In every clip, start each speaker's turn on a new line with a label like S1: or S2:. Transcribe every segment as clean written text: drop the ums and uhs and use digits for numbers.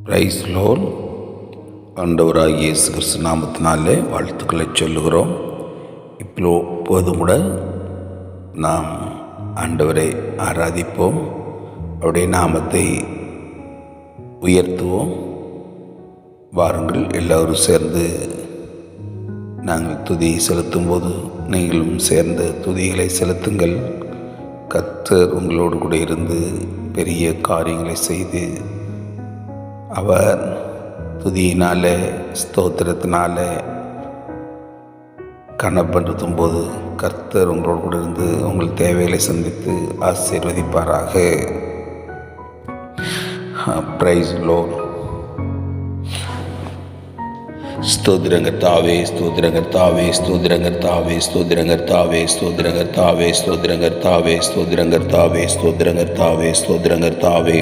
S1: Price lord. ஆண்டவராகிய இயேசு கிறிஸ்து நாமத்தினாலே வாழ்த்துக்களை சொல்லுகிறோம். இப்போதும் கூட நாம் ஆண்டவரை ஆராதிப்போம், அவருடைய நாமத்தை உயர்த்துவோம். வாருங்கள், எல்லோரும் சேர்ந்து நாங்கள் துதியை செலுத்தும் போது நீங்களும் சேர்ந்து துதிகளை செலுத்துங்கள். கர்த்தர் உங்களோடு கூட இருந்து பெரிய காரியங்களை செய்து அவர் துதியினால ஸ்தோத்திரத்தினால கனப்படுத்தும் போது கர்த்தர் உங்களோடு கூட இருந்து உங்கள் தேவைகளை சந்தித்து ஆசீர்வதிப்பாராக. Praise lord. ஸ்தோத்திரங்கர்த்தாவே, ஸ்தோத்திரங்கர்த்தாவே, ஸ்தோத்திரங்கர்த்தாவே, ஸ்தோத்திரங்கர்த்தாவே, ஸ்தோத்திரங்கர்த்தாவே, ஸ்தோத்திரங்கர்த்தாவே, ஸ்தோத்திரங்கர்த்தாவே, ஸ்தோத்திரங்கர்த்தாவே, ஸ்தோத்திரங்கர்த்தாவே.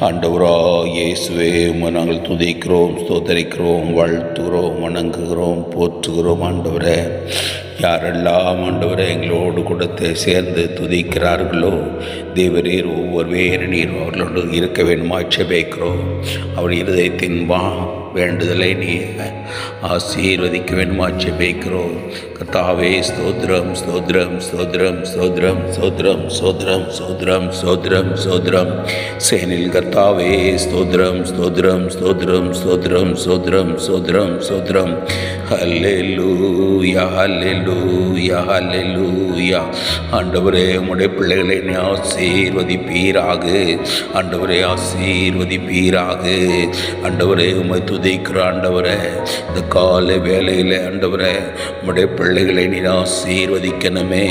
S1: ஆண்டவராகிய இயேசுவே, உம்மை நாங்கள் துதிக்கிறோம், ஸ்தோத்தரிக்கிறோம், வாழ்த்துகிறோம், வணங்குகிறோம், போற்றுகிறோம். ஆண்டவரே, யாரெல்லாம் ஆண்டவரை எங்களோடு கூட சேர்ந்து துதிக்கிறார்களோ தேவரீர் ஒவ்வொரு வேறு நீர் அவர்களோடு இருக்க வேண்டுமா செபிக்கிறோம். அவர் இருதயத்தின் வேண்டுதலை நீ ஆசீர்வதிக்க வேண்டுமா செபிக்கிறோம். கர்த்தாவே, ஸ்தோத்திரம், ஸ்தோத்திரம், ஸ்தோத்திரம், ஸ்தோத்திரம், ஸ்தோத்திரம், ஸ்தோத்திரம், ஸ்தோத்திரம், ஸ்தோத்திரம், ஸ்தோத்திரம். சேனில் கர்த்தாவே, ஸ்தோத்திரம், ஸ்தோத்திரம், ஸ்தோத்திரம், ஸ்தோத்திரம், ஸ்தோத்திரம், ஸ்தோத்திரம், ஸ்தோத்திரம். ஹல்லேலூயா, ஹல்லேலூயா, ஹல்லேலூயா. ஆண்டவரே, உம்முடைய பிள்ளைகளை நீ ஆசீர்வதிப்பீராக. ஆண்டவரே, ஆசீர்வதிப்பீராக. ஆண்டவரே, உம்மை துதிக்கிற ஆண்டவரே, இந்த கால வேளையில் ஆண்டவரே, உம்முடைய பிள்ளைகளை நீ ஆசீர்வதிக்கணுமே.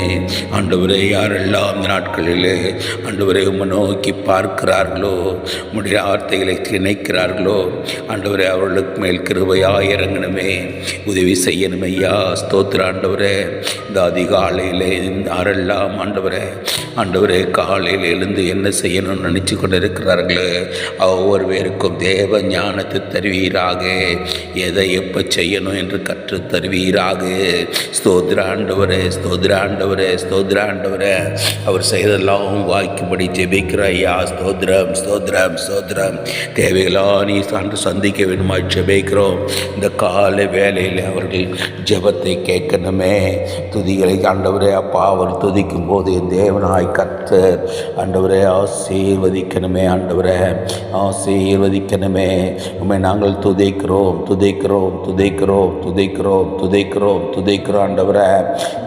S1: ஆண்டவரே, யாரெல்லாம் இந்த நாட்களிலே ஆண்டவரே உம்மை நோக்கி பார்க்கிறார்களோ, உம்முடைய வார்த்தைகளை நினைக்கிறார்களோ ஆண்டவரே, அவர்களுக்கு மேல் கிருபையாக இறங்கணுமே, உதவி செய்யணும் ஐயா. ஸ்தோத்திர ஆண்டவரே. இந்த அதிகாலையில் யாரெல்லாம் ஆண்டவரே ஆண்டவரே காலையில் எழுந்து என்ன செய்யணும்னு நினச்சி கொண்டு இருக்கிறார்களே, ஒவ்வொரு பேருக்கும் தேவ ஞானத்தை தருவீராக. எதை எப்போ செய்யணும் என்று கற்று தருவீராக. ஸ்தோத்திர ஆண்டவரே, ஸ்தோத்திர ஆண்டவரே, ஸ்தோத்திர ஆண்டவரே. அவர் செய்தெல்லாம் வாய்க்கும்படி ஜெபிக்கிற ஐயா. ஸ்தோத்திரம், ஸ்தோத்திரம், ஸ்தோத்திரம். தேவைகளா நீ சந்திக்க வேண்டுமா ஜெபிக்கிறோம். இந்த கால வேலையில் அவர்கள் ஜெபத்தை கேட்கணுமே. துதிகளை ஆண்டவரே அப்பா, அவர் துதிக்கும் போது என் தேவனாய் கர்த்தர் ஆண்டவரே ஆசீர்வதிக்கணுமே. ஆண்டவரே ஆசீர்வதிக்கணுமே. உம்மை நாங்கள் துதிக்கிறோம், துதிக்கிறோம், துதிக்கிறோம், துதிக்கிறோம், துதிக்கிறோம், துதிக்கிறோம். ஆண்டவரே,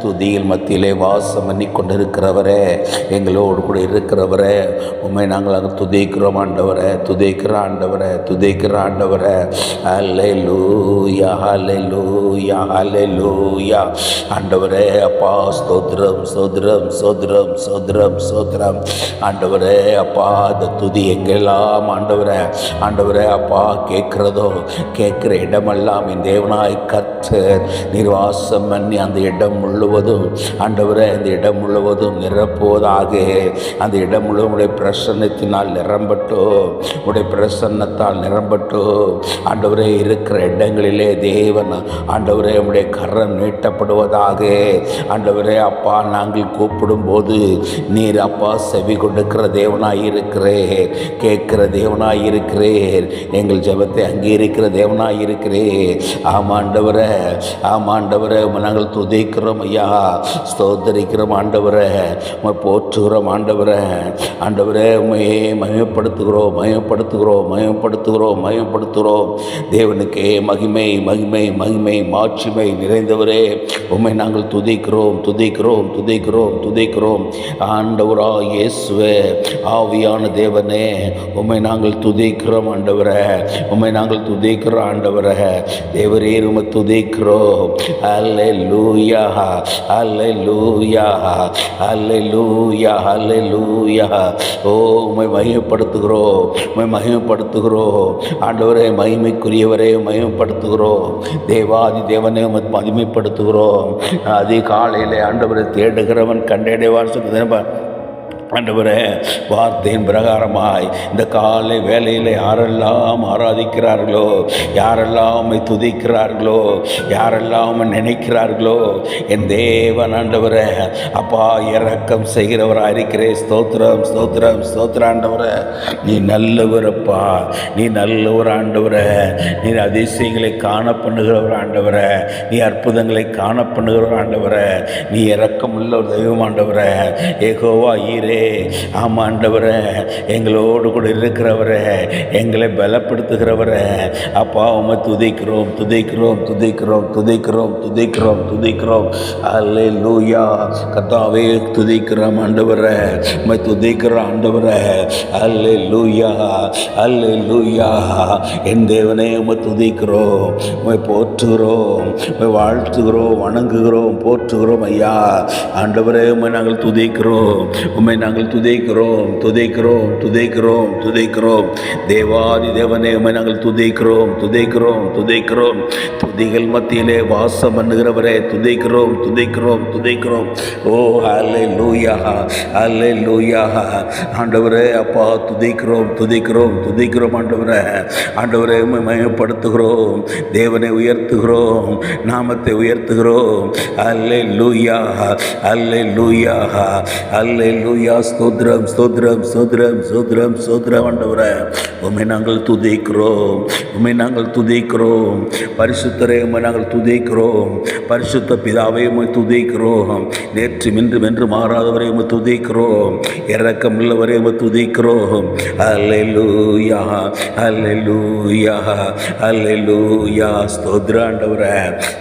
S1: துதியில் மத்தியிலே வாசம் பண்ணி கொண்டிருக்கிறவரே, எங்களோடு கூட இருக்கிறவரே, உம்மை நாங்கள் அங்கே துதிக்கிறோம். ஆண்டவரே, துதிக்கிற ஆண்டவரே, துதிக்கிற ஆண்டவரே. ஹல்லேலூயா, ஹல்லேலூயா, ஹல்லேலூயா. ஆண்டவரே அப்பா, ஸ்தோத்திரம், ஸ்தோத்திரம், ஸ்தோத்திரம், ஸ்தோத்திரம், ஸ்தோத்திரம். ஆண்டவரே அப்பா, அந்த துதி எங்கெல்லாம் ஆண்டவரே ஆண்டவரே அப்பா கேட்கிறதோ, கேட்கிற இடமெல்லாம் என் தேவனாய் கர்த்தர் நிர்வாசம் பண்ணி அந்த இடம் முழுவதும் ஆண்டவரே, அந்த இடம் முழுவதும் நிரப்புவதாக. அந்த இடம் முழுவதும் உடைய பிரசன்னத்தினால் நிரம்பட்டோ, உடைய பிரசன்னத்தால் நிரம்பட்டோ. ஆண்டவரே, இருக்கிற இடங்களிலே தேவன் ஆண்டவரே உடைய கரம் நீட்டப்படுவதாக. ஆண்டவரே அப்பா, நாங்கள் கூப்பிடும் போது நீர் அப்பா செவி கொடுக்கிற தேவனாய் இருக்கிறேன், கேட்கிற தேவனாய் இருக்கிறேன், எங்கள் ஜெபத்தை அங்கீகரிக்கிற தேவனாய் இருக்கிறேன். ஆமாண்டவரே, ஆமாண்டவரே, நாங்கள் துதிக்கிறோம் ஐயா, ஸ்தோத்தரிக்கிறோம் ஆண்டவரே, போற்றுகிறோம் ஆண்டவரே. ஆண்டவரே, உண்மையே மகிமைப்படுத்துகிறோம், மகிமைப்படுத்துகிறோம், மகிமைப்படுத்துகிறோம், மகிமைப்படுத்துகிறோம். தேவனுக்கே மகிமை, மகிமை, மகிமை, மாட்சிமை நிறைந்தவரே, உம்மை நாங்கள் துதிக்கிறோம், துதிக்கிறோம், துதிக்கிறோம், துதிக்கிறோம். ஆண்டவரா இயேசுவே, ஆவியான தேவனே, உம்மை நாங்கள் துதிக்கிறோம் ஆண்டவரே, உம்மை நாங்கள் துதிக்கிறோம் ஆண்டவரே. தேவரீர் உம்மை துதிக்கிறோம். அல்லேலூயா, அல்லேலூயா, அல்லேலூயா, அல்லேலூயா. ஓ, உம்மை மகிமைப்படுத்துகிறோம், உம்மை மகிமைப்படுத்துகிறோம் ஆண்டவரே. மகிமைக்குரியவரே மகிமைப்படுத்துகிறோம். தேவாதி தேவனே உம்மை மகிமைப்படுத்துகிறோம். அதிகாலையில் ஆண்டவரை தேடுகிறவன் கண்டடைவார் சொல்லுது. ஆண்டவரே, வார்த்தையின் பிரகாரமாய் இந்த காலை வேளையில் யாரெல்லாம் ஆராதிக்கிறார்களோ, யாரெல்லாம் உம்மை துதிக்கிறார்களோ, யாரெல்லாம் உம்மை நினைக்கிறார்களோ, என் தேவன் ஆண்டவரே அப்பா இரக்கம் செய்கிறவராக இருக்கிறேன். ஸ்தோத்திரம் ஸ்தோத்திரம் ஸ்தோத்திரம் ஆண்டவரே. நீ நல்லவரப்பா, நீ நல்லவர் ஆண்டவரே. நீ அதிசயங்களை காண பண்ணுகிறவர் ஆண்டவரே. நீ அற்புதங்களை காண பண்ணுகிறவர் ஆண்டவரே. நீ இரக்கம் உள்ள ஒரு தெய்வம் ஆண்டவரே. யெகோவா ஈரே, ஆமாம் ஆண்டவரே, எங்களோடு கூட இருக்கிறவரே, எங்களை பலப்படுத்துகிறவரே அப்பா, உம்மை துதிக்கிறோம் துதிக்கிறோம் துதிக்கிறோம் துதிக்கிறோம் துதிக்கிறோம் துதிக்கிறோம். அல்லேலூயா. கர்த்தாவே துதிக்கிறோம் ஆண்டவரே, உம்மை துதிக்கிறோம் ஆண்டவரே. அல்லேலூயா அல்லேலூயா. என் தேவனே, உம்மை துதிக்கிறோம், உம்மை போற்றுகிறோம், உம்மை வாழ்த்துகிறோம், வணங்குகிறோம், போற்றுகிறோம் ஐயா. ஆண்டவரே, உம்மை நாங்கள் துதிக்கிறோம், உம்மை நாங்கள் துதிக்கிறோம் துதிக்கிறோம் துதிக்கிறோம் துதிக்கிறோம். தேவாதி தேவனே, உம்மை நாங்கள் துதிக்கிறோம் துதிக்கிறோம் துதிக்கிறோம். துதிகள் மத்தியிலே வாசம் பண்ணுகிறவரே, துதிக்கிறோம் துதிக்கிறோம் துதிக்கிறோம். ஓ அல்லேலூயா அல்லேலூயா. ஆண்டவரே அப்பா, துதிக்கிறோம் துதிக்கிறோம் துதிக்கிறோம் ஆண்டவரே. ஆண்டவரே, உம்மை மகிமைப்படுத்துகிறோம், தேவனை உயர்த்துகிறோம், நாமத்தை உயர்த்துகிறோம். அல்லேலூயா அல்லேலூயா அல்லேலூயா. ஸ்தோத்திரம் ஸ்தோத்திரம் ஸ்தோத்திரம் ஸ்தோத்திரம் ஸ்தோத்திரம் ஆண்டவரே. உம்மை நாங்கள் துதிக்கிறோம், உம்மை நாங்கள் துதிக்கிறோம். பரிசுத்தரே, உம்மை நாங்கள் துதிக்கிறோம். பரிசுத்த பிதாவே, உம்மை துதிக்கிறோம். நேற்று இன்றும் என்று மாறாதவரை உம்மை துதிக்கிறோம். இரக்கம் உள்ளவரை உம்மை துதிக்கிறோம். அல்லேலூயா அல்லேலூயா அல்லேலூயா. ஸ்தோத்திர ஆண்டவரே,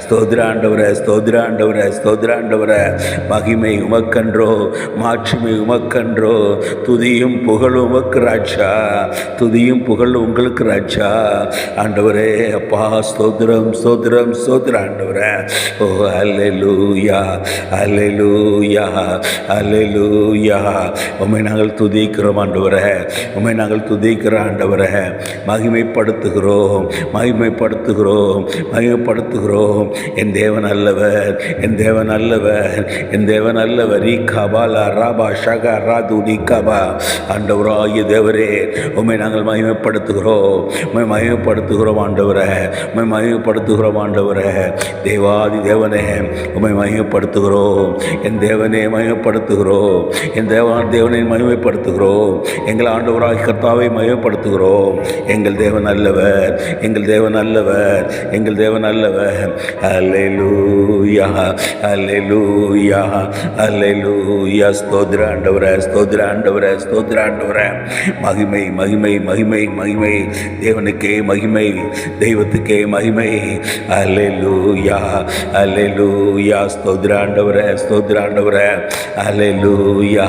S1: ஸ்தோத்திர ஆண்டவரே, ஸ்தோத்திர ஆண்டவரே, ஸ்தோத்திர ஆண்டவரே. மகிமை உமக்கன்றோ, மாட்சிமை உமக்கன்றோ. துதியும் புகழும் உமக்கு ராஜா, துதியும் புகழும் உங்களுக்கு ராஜா. ஆண்டவரே அப்பா, ஸ்தோத்திரம் ஸ்தோத்திரம் ஸ்தோத்திரம் ஆண்டவரே. ஓ அல்லேலூயா அல்லேலூயா அல்லேலூயா. உம்மை நாங்கள் துதிக்கிறோம் ஆண்டவரே, உம்மை நாங்கள் துதிக்கிறோம் ஆண்டவரே. மகிமைப்படுத்துகிறோம் மகிமைப்படுத்துகிறோம் மகிமைப்படுத்துகிறோம். என் தேவன் அல்லவர், என் தேவன் அல்லவர், என் தேவன் அல்லவர். கபாலா ராபா ஷகா ராது நிகபா. ஆண்டவராகிய தேவரே, உம்மை நாங்கள் மகிமைப்படுத்துகிறோம், உம்மை மகிமைப்படுத்துகிறோம் ஆண்டவரே, உம்மை மகிமைப்படுத்துகிறோம் ஆண்டவரே. தேவாதி தேவனே, உம்மை மகிமைப்படுத்துகிறோம். என் தேவனே மகிமைப்படுத்துகிறோம், என் தேவனை மகிமைப்படுத்துகிறோம். எங்கள் ஆண்டவராகிய கர்த்தாவை மகிமைப்படுத்துகிறோம். எங்கள் தேவன் அல்லவர், எங்கள் தேவன் அல்லவர், எங்கள் தேவன் அல்லவர். அல்லேலூயா அல்லேலூயா அல்லேலூயா. ஸ்தோத்திர ஆண்டவரே, ஸ்தோத்திர ஆண்டவரே, ஸ்தோத்திர ஆண்டவரே. மகிமை மகிமை மகிமை மகிமை. தேவனுக்கே மகிமை, தெய்வத்துக்கே மகிமை. அல்லேலூயா அல்லேலூயா. ஸ்தோத்திர ஆண்டவரே, ஸ்தோத்திர ஆண்டவரே. அல்லேலூயா.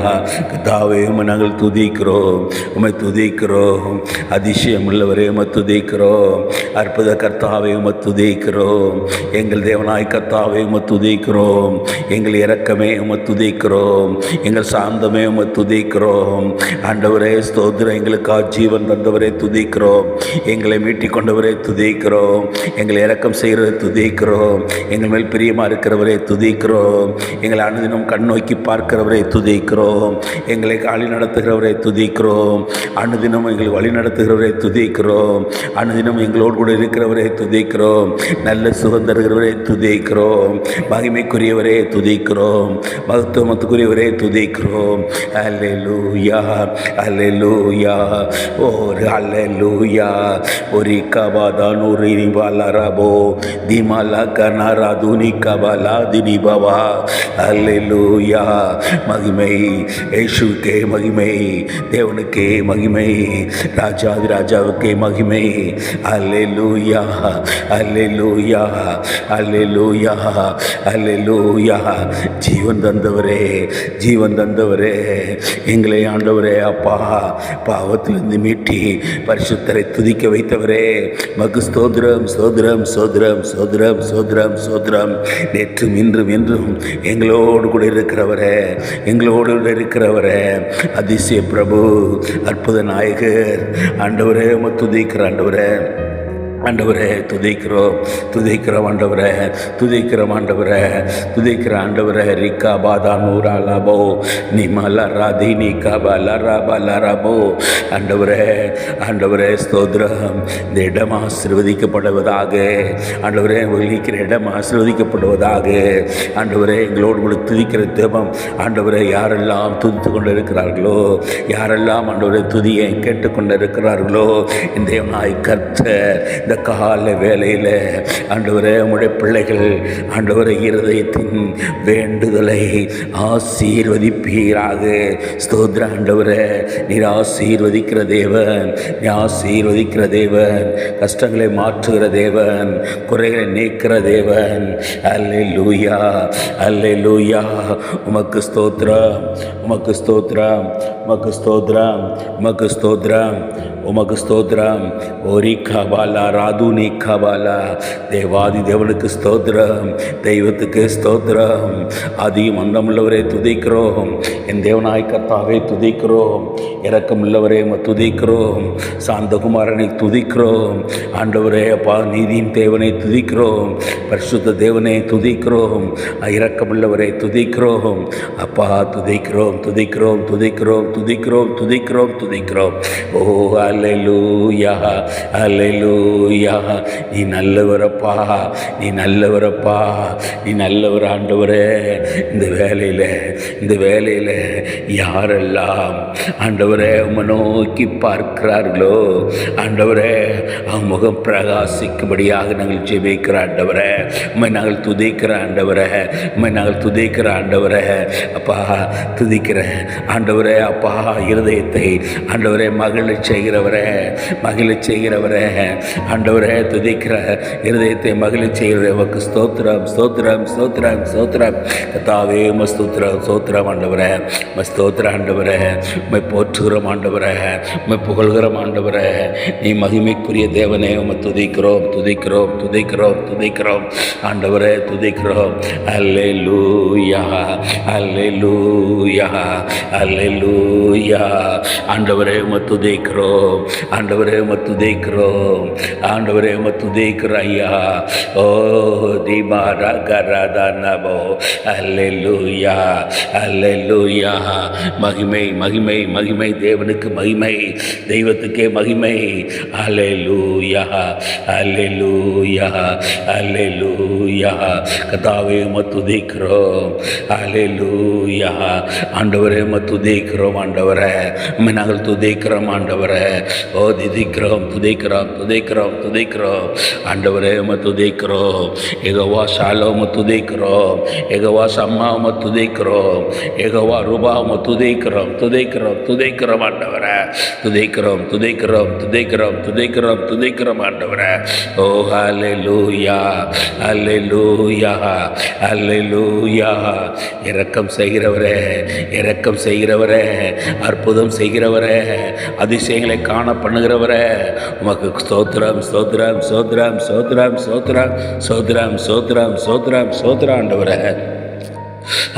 S1: கர்த்தாவே, உம்மை நாங்கள் துதிக்கிறோம், உம்மை துதிக்கிறோம். அதிசயம் உள்ளவரே, உம்மை துதிக்கிறோம். அற்புத கர்த்தாவே, உம்மை துதிக்கிறோம். எங்கள் தேவனாய் கர்த்தாவே, உம்மை துதிக்கிறோம். எங்கள் இரக்கமே, உம்மை துதிக்கிறோம். எங்கள் சாந்தமே, உம்மை துதிக்கிறோம். ஆண்டவரே ஸ்தோத்திரம். எங்களுக்காக ஜீவன் தந்தவரே துதிக்கிறோம். எங்களை மீட்டிக் கொண்டவரே துதிக்கிறோம். எங்களை இரக்கம் செய்கிறவரை துதிக்கிறோம். எங்கள் மேல் பிரியமாக இருக்கிறவரே துதிக்கிறோம். எங்களை அனுதினம் கண் நோக்கி பார்க்கிறவரை துதிக்கிறோம். எங்களை காலி நடத்துகிறவரை துதிக்கிறோம். அனுதினம் எங்களை வழி நடத்துகிறவரை துதிக்கிறோம். அனுதினம் எங்களோடு கூட இருக்கிறவரை துதிக்கிறோம். நல்ல சுகம் தருகிறவரை துதிக்கிறோம். மகிமைக்குரியவரே துதிக்கிறோம். மகத்துவத்துக்குரியவரே துதிக்கிறோம். அல்லேலூயா அல்லேலூயா. ஒரு அல்லேலூயா. ஒரு கபாதான் ஒரு நிபாலரபோ திமாலா கனாரா துனி கபாலா தினி பவா. அல்லேலூயா. மகிமை இயேசுவுக்கே மகிமை, தேவனுக்கே மகிமை, ராஜாதி ராஜாவுக்கே மகிமை. அல்லேலூயா அல்லேலூயா அல்லேலூயா அல்லேலூயா. ஜீவன் தந்தவரே, ஜீவன் தந்தவரே, எங்களை ஆண்டவரே அப்பா, பாவத்திலிருந்து மீட்டி பரிசுத்தரை துதிக்க வைத்தவரே, மகு ஸ்தோத்திரம் ஸ்தோத்திரம் ஸ்தோத்திரம் ஸ்தோத்திரம் ஸ்தோத்திரம் ஸ்தோத்திரம். நேற்றும் இன்றும் என்றும் எங்களோடு கூட இருக்கிறவரே, எங்களோடு கூட இருக்கிறவரே, அதிசய பிரபு, அற்புத நாயகர் ஆண்டவரே, உம்மை துதிக்கிற ஆண்டவரே. ஆண்டவரே துதிக்கிறோம், துதிக்கிறோம் ஆண்டவரே, துதிக்கிறோம் ஆண்டவரே, துதிக்கிற ஆண்டவரே. ரிக்கா பாதா நூரா லபோ நிமல ராதி நிகா பலரப லரபோ. ஆண்டவரே, ஆண்டவரே ஸ்தோத்திரம். இந்த இடம் ஆசீர்வதிக்கப்படுவதாக. ஆண்டவரே, வகிக்கிற இடம் ஆசீர்வதிக்கப்படுவதாக. ஆண்டவரே, எங்களோடு கூட துதிக்கிற தேவம். ஆண்டவரே, யாரெல்லாம் துதித்து கொண்டு இருக்கிறார்களோ, யாரெல்லாம் ஆண்டவரே துதியை கேட்டுக்கொண்டு இருக்கிறார்களோ, இந்த தேவனாய் கர்த்தர் இந்த கால வேளையில் ஆண்டவரே உம்முடைய பிள்ளைகள் ஆண்டவரே இருதயத்தின் வேண்டுதலை ஆசீர்வதிப்பீராக. ஸ்தோத்திர ஆண்டவரே, நீர் ஆசீர்வதிக்கிற தேவன், நீ ஆசீர்வதிக்கிற தேவன், கஷ்டங்களை மாற்றுகிற தேவன், குறைகளை நீக்கிற தேவன். அல்லேலூயா, அல்லேலூயா. உமக்கு ஸ்தோத்திரம், உமக்கு ஸ்தோத்திரம், உமக்கு ஸ்தோத்திரம், உமக்கு ஸ்தோத்திரம், உமக்கு ஸ்தோத்திரம். ஓரி கபாலா ராதுனி கபாலா. தேவாதி தேவனுக்கு ஸ்தோத்திரம், தெய்வத்துக்கு ஸ்தோத்திரம். அதிகம் அந்தமுள்ளவரை துதிக்கிறோம். என் தேவனாய் கர்த்தாவை துதிக்கிறோம். இரக்கமுள்ளவரே துதிக்கிறோம். சாந்தகுமாரனை துதிக்கிறோம். ஆண்டவரே அப்பா நீதியின் தேவனை துதிக்கிறோம். பரிசுத்த தேவனை துதிக்கிறோம். இரக்கமுள்ளவரை துதிக்கிறோம். அப்பா துதிக்கிறோம், துதிக்கிறோம், துதிக்கிறோம், துதிக்கிறோம், துதிக்கிறோம், துதிக்கிறோம். ஓ அல்லேலூயா, அல்லேலூயா. நீ நல்லவரப்பா, நீ நல்லவரப்பா, நீ நல்லவர் ஆண்டவரே. இந்த வேலையில் யாரெல்லாம் ஆண்டவரே உம்மை நோக்கி பார்க்கிறார்களோ, ஆண்டவரே அவங்க முகம் பிரகாசிக்கும்படியாக நாங்கள் ஜெபிக்கிற ஆண்டவரே, உம்மை நாங்கள் துதிக்கிற ஆண்டவரே, உம்மை நாங்கள் துதிக்கிற ஆண்டவரே. அப்பா துதிக்கிறேன் ஆண்டவரே. அப்பா இருதயத்தை ஆண்டவரே மகிழச் செய்கிறவரே, மகிழச் செய்கிறவரே. ஆண்டவரே துதிக்கிற இருதயத்தை மகிழச் செய்கிறவரே. உமக்கு ஸ்தோத்திரம், ஸ்தோத்திரம், ஸ்தோத்திரம், ஸ்தோத்திரம். கர்த்தாவே உம்மை ஸ்தோத்திரம், ஸ்தோத்திரம் ஆண்டவரே. உம்மை ஸ்தோத்திரம் ஆண்டவரே. உம்மை போற்றுகிறோம் ஆண்டவரே, உம்மை புகழ்கிறோம் ஆண்டவரே. நீ மகிமைக்குரிய தேவனே. உம்மை துதிக்கிறோம், துதிக்கிறோம், துதிக்கிறோம், துதிக்கிறோம் ஆண்டவரே, துதிக்கிறோம். அல்லேலூயா, அல்லேலூயா, அல்லேலூயா. ஆண்டவரே உம்மை துதிக்கிறோம், ஆண்டவரே உம்மை துதிக்கிறோம், ஆண்டவரே உம்மை துதிக்கிறோம் ஐயா. ஓ தீபாரா கராதா நபோ. அல்லேலூயா, அல்லேலூயா. மகிமை, மகிமை, மகிமை தேவனுக்கு மகிமை, தெய்வத்துக்கே மகிமை. அல்லேலூயா, அல்லேலூயா, அல்லேலூயா. கர்த்தாவே உம்மை துதிக்கிறோம். அல்லேலூயா. ஆண்டவரே உம்மை துதிக்கிறோம் ஆண்டவரே. உம்மை நாங்கள் துதிக்கிறோம் ஆண்டவரே. ஓ துதிக்கிறோம், துதிக்கிறோம், துதிக்கிறோம், துதிக்கிறோம் ஆண்டவரே. உம்மை துதிக்கிறோம். யெகோவா ஷாலோம் துதிக்கிறோம். யெகோவா சம்மா உம்மை துதிக்கிறோம். யெகோவா ரூபா உம்மை துதிக்கிறோம், துதிக்கிறோம், துதிக்கிறோம் ஆண்டவரே. துதிக்கிறோம், துதிக்கிறோம், துதிக்கிறோம், துதிக்கிறோம், துதிக்கிறோம் ஆண்டவரே. ஓ அல்லேலூயா, அல்லேலூயா, அல்லேலூயா. இரக்கம் செய்கிறவரே, இரக்கம் செய்கிறவரே, அற்புதம் செய்கிறவரே, அதிசயங்களை காண பண்ணுகிறவரே. உமக்கு ஸ்தோத்திரம், ஸ்தோத்திரம், ஸ்தோத்திரம், ஸ்தோத்திரம், ஸ்தோத்திரம், ஸ்தோத்திரம், ஸ்தோத்திரம், ஸ்தோத்திரம், ஸ்தோத்திரம் ஆண்டவரே.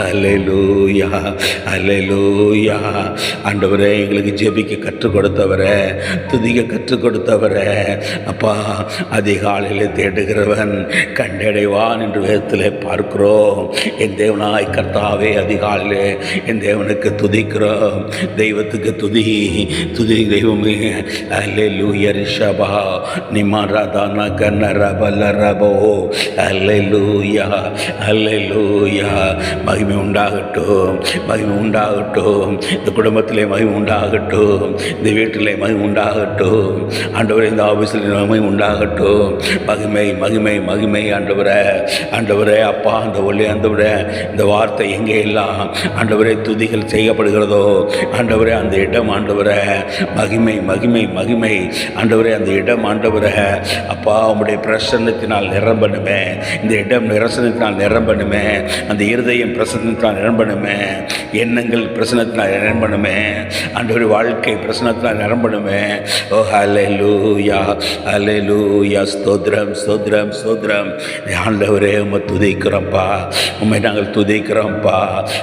S1: அல்லேலூயா, அல்லேலூயா. ஆண்டவரே எங்களுக்கு ஜெபிக்க கற்றுக் கொடுத்தவரே, துதிக்க கற்றுக் கொடுத்தவரே. அப்பா அதிகாலையில் தேடுகிறவன் கண்டடைவான் என்று வேதத்தில் பார்க்கிறோம். என் தேவனாய் கர்த்தாவே அதிகாலையில் என் தேவனுக்கு துதிக்கிறோம். தெய்வத்துக்கு துதி, துதி தெய்வமே. அல்லேலூயா ரிஷபா நிமரதான கன்னரபலரபோ. அல்லேலூயா, அல்லேலூயா. மகிமை உண்டாகட்டும், மகிமை உண்டாகட்டும். இந்த குடும்பத்திலே மகிமை உண்டாகட்டும், இந்த வீட்டிலே மகிமை உண்டாகட்டும் ஆண்டவரே. இந்த ஆஃபீஸில் மகிமை உண்டாகட்டும். மகிமை, மகிமை, மகிமை ஆண்டவரே. ஆண்டவரே அப்பா அந்த ஒளி ஆண்டவரே, இந்த வார்த்தை எங்கே எல்லாம் ஆண்டவரே துதிகள் செய்யப்படுகிறதோ ஆண்டவரே அந்த இடம் ஆண்டவரே மகிமை, மகிமை, மகிமை ஆண்டவரே. அந்த இடம் ஆண்டவரே அப்பா உம்முடைய பிரசன்னத்தினால் நிரம்பணுமே. இந்த இடம் பிரசன்னத்தினால் நிரம்பணுமே. அந்த இருதயம் பிரசன்ன பிரசனத்தினால் நிரம்பணுமே, எண்ணங்கள் பிரசனத்தினால் நிரம்பணுமே, ஆண்டவரே வாழ்க்கை பிரசனத்தினால் நிரம்பணுமே. ஓ ஹல்லேலூயா, ஹல்லேலூயா. ஸ்தோத்திரம், ஸ்தோத்திரம், ஸ்தோத்திரம். ஆண்டவரே உம்மை துதிக்கிறோம்ப்பா, உம்மை நாங்கள் துதிக்கிறோம்ப்பா,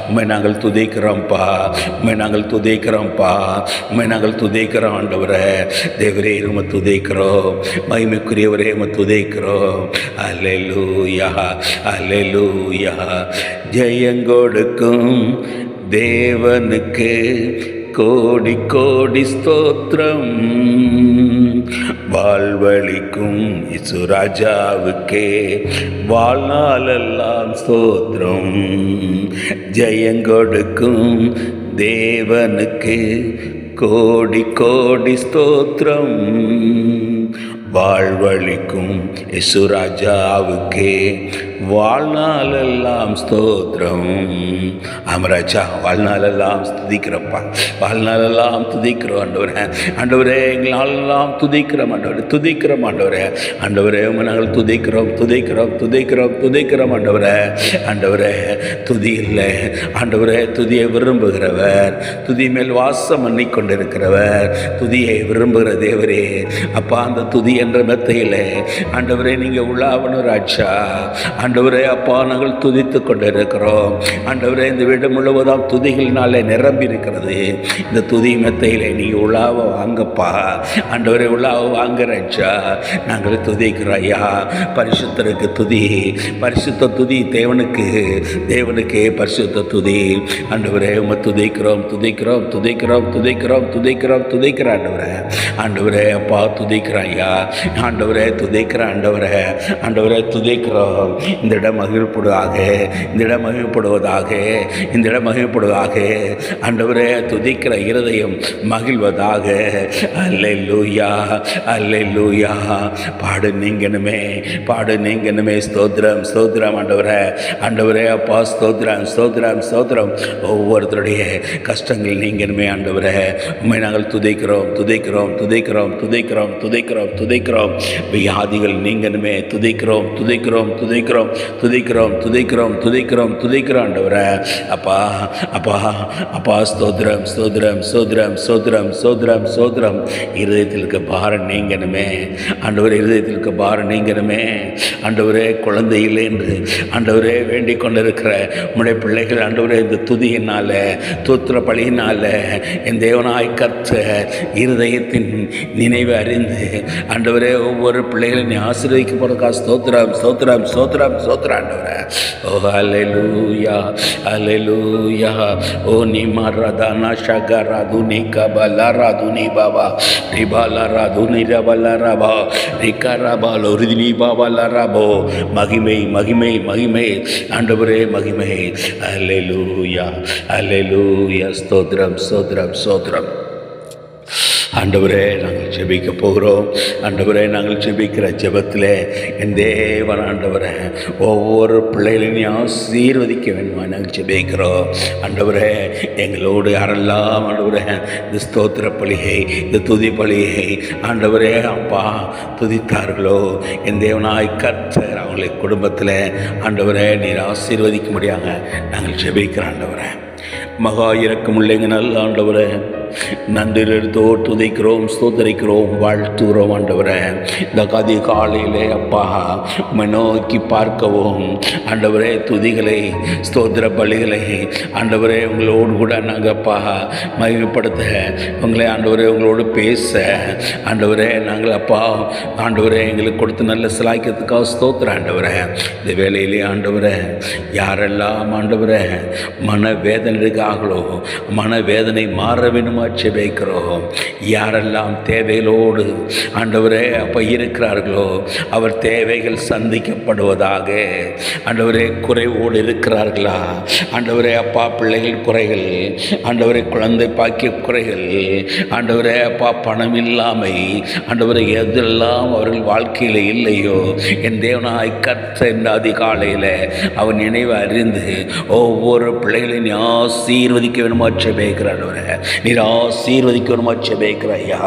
S1: உம்மை நாங்கள் துதிக்கிறோம்ப்பா, உம்மை நாங்கள் துதிக்கிறோம்ப்பா, உம்மை நாங்கள் துதிக்கிறோம். ஆண்டவரே தேவரே உம்மை துதிக்கிறோம், மகிமைக்குரியவரே உம்மை துதிக்கிறோம். அல்லேலூயா, அல்லேலூயா. ஜெயங்கொடுக்கும் தேவனுக்கு கோடி கோடி ஸ்தோத்திரம், வாழ்வழிக்கும் இசுராஜாவுக்கே வாழ்நாளெல்லாம் ஸ்தோத்திரம். ஜெயங்கொடுக்கும் தேவனுக்கு கோடி கோடி ஸ்தோத்திரம், வாழ்வழிக்கும் இசுராஜாவுக்கே வாழ்நாளெல்லாம் ஸ்தோத்திரம். ஆமராஜா, வாழ்நாளெல்லாம் துதிக்கிறப்பா, வாழ்நாளெல்லாம் துதிக்கிறோம் ஆண்டவரே. ஆண்டவரே எங்கள் நாளெல்லாம் துதிக்கிறோம் ஆண்டவரே, துதிக்கிறோம் ஆண்டவரே. ஆண்டவரே நாங்கள் துதிக்கிறோம், துதிக்கிறோம், துதிக்கிறோம், துதிக்கிறோம் ஆண்டவரே. ஆண்டவரே துதி இல்லை ஆண்டவரே, துதியை விரும்புகிறவர், துதி மேல் வாசம் பண்ணி கொண்டிருக்கிறவர், துதியை விரும்புகிற தேவரே. அப்பா, அந்த துதி என்ற மெத்தையில் ஆண்டவரே நீங்கள் உள்ளாவணும் ராஜா. ஆண்டவரே அப்பா, நாங்கள் துதித்து கொண்டிருக்கிறோம் ஆண்டவரே. இந்த வீடு முழுவதும் துதிகளினாலே நிரம்பி இருக்கிறது. இந்த துதி மெத்தையில் நீங்கள் உள்ளாவ வாங்கப்பா ஆண்டவரே, உள்ளாவ வாங்க ராஜா. நாங்கள் துதிக்கிறோம் ஐயா. பரிசுத்தருக்கு துதி, பரிசுத்த துதி தேவனுக்கு, தேவனுக்கே பரிசுத்த துதி. ஆண்டவரே உம்மை துதிக்கிறோம், துதிக்கிறோம், துதிக்கிறோம், துதிக்கிறோம், துதிக்கிறோம், துதிக்கிற ஆண்டவரே. ஆண்டவரே அப்பா துதிக்கிறோம் ஐயா. ஆண்டவரே துதிக்கிற ஆண்டவரே. ஆண்டவரே துதிக்கிறோம். இந்த இடம் மகிழ்ப்படுவதாக, இந்த இடம் மகிழ்ப்படுவதாக, இந்த இடம் மகிழ்ப்படுவதாக. ஆண்டவரே துதிக்கிற இருதயம் மகிழ்வதாக. அல்லேலூயா, அல்லேலூயா. பாடு நீங்கணுமே, பாடு நீங்கணுமே. ஸ்தோத்திரம், ஸ்தோத்திரம் ஆண்டவரே. ஆண்டவரே அப்பா ஸ்தோத்திரம், ஸ்தோத்திரம், ஸ்தோத்திரம். ஒவ்வொருத்தருடைய கஷ்டங்கள் நீங்கணுமே ஆண்டவரே. உண்மை நாங்கள் துதிக்கிறோம், துதிக்கிறோம், துதிக்கிறோம், துதிக்கிறோம், துதிக்கிறோம், துதிக்கிறோம். வியாதிகள் நீங்கணுமே. துதிக்கிறோம், துதிக்கிறோம், துதிக்கிறோம், துதிக்கிறோம், துதிக்கிறோம், துதிக்கிறோம், துதிக்கிறோம் ஆண்டவரே. அப்பா, அப்பா, அப்பா ஸ்தோத்திரம், ஸ்தோத்திரம், ஸ்தோத்திரம், ஸ்தோத்திரம், ஸ்தோத்திரம், ஸ்தோத்திரம். இருதயத்தில் இருக்க பாரம் நீங்கணுமே ஆண்டவரே, இருதயத்தில் இருக்க பாரம் நீங்கணுமே ஆண்டவரே. குழந்தை இல்லை என்று ஆண்டவரே வேண்டிக் கொண்டிருக்கிற உம்முடைய பிள்ளைகள் ஆண்டவரே, இந்த துதியினால, தூத்திர பலியினால என் தேவனாய் கர்த்தர் இருதயத்தின் நினைவை அறிந்து ஆண்டவரே ஒவ்வொரு பிள்ளைகளையும் நீ ஆசீர்வதிக்க போறதுக்கா ஸ்தோத்திரம், ஸ்தோத்திரம், ஸ்தோத்திரம், ஸ்தோத்திரம் ஆண்டவரே. ஓ அல்லேலூயா, அல்லேலூயா. ஓ நிமா ரதானா ஷகரா துனி கபலா ராதுனி பாபா ரிபாலா ராதுனி ரபலா ரபா ரிகரபா லோரிதினி பாபா லரபோ. மகிமை, மகிமை, மகிமை ஆண்டவரே, மகிமை. அல்லேலூயா, அல்லேலூயா. ஸ்தோத்திரம், ஸ்தோத்திரம், ஸ்தோத்திரம். ஆண்டவரே நாங்கள் ஜெபிக்க போகிறோம். ஆண்டவரே நாங்கள் ஜெபிக்கிற ஜெபத்தில் என் தேவன் ஆண்டவரே ஒவ்வொரு பிள்ளைகளையும் ஆசீர்வதிக்க வேண்டுமா நாங்கள் ஜெபிக்கிறோம். ஆண்டவரே எங்களோடு யாரெல்லாம் ஆண்டவரே இந்த ஸ்தோத்திர பலியை, இந்த துதி பலியை ஆண்டவரே அப்பா துதித்தார்களோ, என் தேவனாய் கர்த்தர் அவங்களை குடும்பத்தில் ஆண்டவரே நீர் ஆசீர்வதிக்க முடியாங்க நாங்கள் ஜெபிக்கிறோம். ஆண்டவரே மகா இரக்கமுள்ள நல்ல ஆண்டவரே, நன்றியோடு துதிக்கிறோம், ஸ்தோத்தரிக்கிறோம், வாழ்த்துகிறோம் ஆண்டவரே. இந்த கதி காலையிலே அப்பா உம்மை நோக்கி பார்க்கவும் ஆண்டவரே துதிகளை, ஸ்தோத்திர பலிகளை ஆண்டவரே உங்களோடு கூட நாங்கள் அப்பா மகிமைப்படுத்த, உங்களை ஆண்டவரே உங்களோடு பேச ஆண்டவரே நாங்கள் அப்பா ஆண்டவரே எங்களுக்கு கொடுத்த நல்ல சிலாய்க்கிறதுக்காக ஸ்தோத்திர ஆண்டவரே. இந்த வேலையிலே ஆண்டவரே யாரெல்லாம் ஆண்டவரே மனவேதனைக்காகளோ, மனவேதனை மாற வேணுமா ஜெபிக்கிறோம். யாரெல்லாம் தேவைகளோடு ஆண்டவரே அப்போ இருக்கிறார்களோ அவர் தேவைகள் சந்திக்கப்படுவதாக. ஆண்டவரே குறைவோடு இருக்கிறார்களா ஆண்டவரே அப்பா, பிள்ளைகள் குறைகள் ஆண்டவரே, குழந்தை பாக்கிய குறைகள் ஆண்டவரே அப்பா, பணம் இல்லாமை ஆண்டவரே, எதெல்லாம் அவர்கள் வாழ்க்கையில் இல்லையோ என் தேவனாய் கர்த்தர் இந்த அதிகாலையில் அவன் நினைவு அறிந்து ஒவ்வொரு பிள்ளைகளையும் ஆசீர்வதிக்க வேணுமா ஜெபிக்கிறார். நீர் ஆசீர்வதிக்கணுமா ஜெபிக்கிறேன் ஐயா.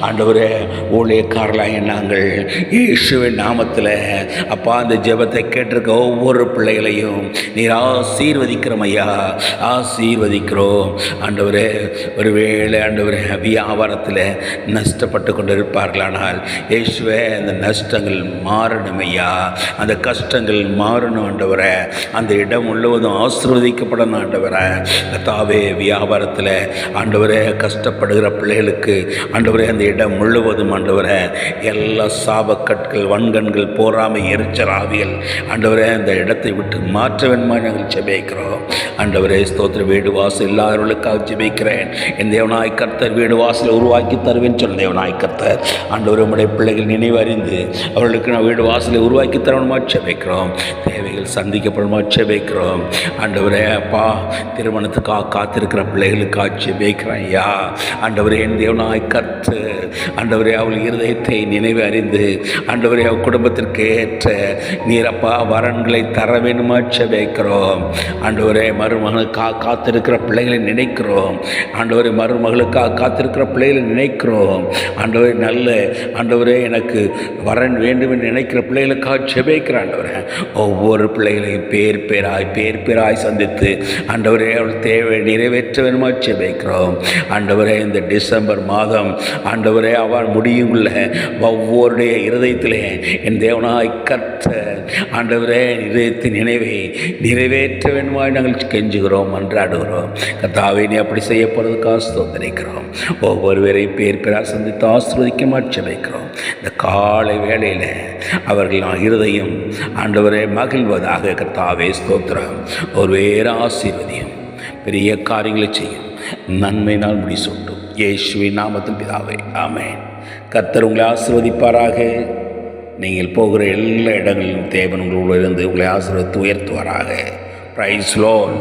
S1: ஆண்டவரே, ஊழியக்காரர்களாக நாங்கள் இயேசுவின் நாமத்தில் அப்பா அந்த ஜெபத்தை கேட்டிருக்க ஒவ்வொரு பிள்ளைகளையும் நீர் ஆசீர்வதிக்கிறோம் ஐயா, ஆசீர்வதிக்கிறோம் ஆண்டவரே. ஒருவேளை ஆண்டவரே வியாபாரத்தில் நஷ்டப்பட்டு கொண்டு இருப்பார்களானால் இயேசுவே அந்த நஷ்டங்கள் மாறணும் ஐயா, அந்த கஷ்டங்கள் மாறணும் ஆண்டவரே. அந்த இடம் முழுவதும் ஆசீர்வதிக்கப்படணும் ஆண்டவரே. கர்த்தாவே, வியாபாரத்தில் ஆண்டவரே கஷ்டப்படுகிற பிள்ளைகளுக்கு ஆண்டவரே அந்த இடம் முழுவதும் ஆண்டவரே எல்லா சாபக்கற்கள், வன்கண்கள், போராமை, எரிச்சல் ஆவியல் ஆண்டவரே அந்த இடத்தை விட்டு மாற்ற வேண்டுமா நாங்கள் ஜெபிக்கிறோம் ஆண்டவரே. ஸ்தோத்திர. வீடு வாசல் இல்லாதவர்களுக்காக ஜெபிக்கிறேன். என் தேவனாய் கர்த்தர் வீடு வாசலை உருவாக்கி தருவேன் சொன்ன தேவனாய் கர்த்தர் ஆண்டவரே, உம்முடைய பிள்ளைகள் நினைவு அறிந்து அவர்களுக்கு நான் வீடு வாசலை உருவாக்கி தரணுமா ஜெபிக்கிறோம். தேவைகள் சந்திக்கப்படுமா ஜெபிக்கிறோம் ஆண்டவரே. அப்பா, திருமணத்துக்காக காத்திருக்கிற பிள்ளைகளுக்காக ஜெபிக்கிறேன் ஐயா. ஆண்டவரே, என் தேவனாய் கர்த்தர் ஆண்டவரே அவள் இருதயத்தை நினைவு அறிந்து ஆண்டவரே அவள் குடும்பத்திற்கு ஏற்ற நீரப்பா வரன்களை தர வேண்டுமா ஜெபிக்கிறோம் ஆண்டவரே. மருமகனுக்காக காத்திருக்கிற பிள்ளைகளை நினைக்கிறோம் ஆண்டவரே, மருமகளுக்காக காத்திருக்கிற பிள்ளைகளை நினைக்கிறோம் ஆண்டவரே. நல்ல ஆண்டவரே எனக்கு வரன் வேண்டும் என்று நினைக்கிற பிள்ளைகளுக்காக ஜெபிக்கிற ஆண்டவரே. ஒவ்வொரு பிள்ளைகளையும் பேர் பேராய் சந்தித்து ஆண்டவரே அவள் தேவை நிறைவேற்ற வேண்டுமா ஜெபிக்கிறோம் ஆண்டவரே. இந்த டிசம்பர் மாதம் ஆண்டவரே அவள் முடியுள்ள ஒவ்வொருடைய இருதயத்திலே என் தேவனாய் கர்த்தர் ஆண்டவரே இதயத்தின் நினைவை நிறைவேற்ற வேண்டுமா நாங்கள் கெஞ்சுகிறோம், மன்றாடுகிறோம். கர்த்தாவே, நீ அப்படி செய்யப்படுறதுக்காக ஸ்தோத்திரிக்கிறோம். ஒவ்வொருவரையும் பேர் சந்தித்து ஆசீர்வதிக்க ஜெபிக்கிறோம். இந்த காலை வேளையில் அவர்கள் இருதயம் ஆண்டவரே மகிழ்வதாக கர்த்தாவே ஸ்தோத்திரம். ஒரு வேறு ஆசீர்வதியும் பெரிய காரியங்களை செய்யும், நன்மையினால் முடிசூட்டும். இயேசுவின் நாமத்தில் பிதாவே, ஆமென். கர்த்தர் உங்களை ஆசீர்வதிப்பாராக. நீங்கள் போகிற எல்லா இடங்களிலும் தேவன் உங்களிலிருந்து உங்களை ஆசீர்வதித்து உயர்த்துவாராக. Price Lord.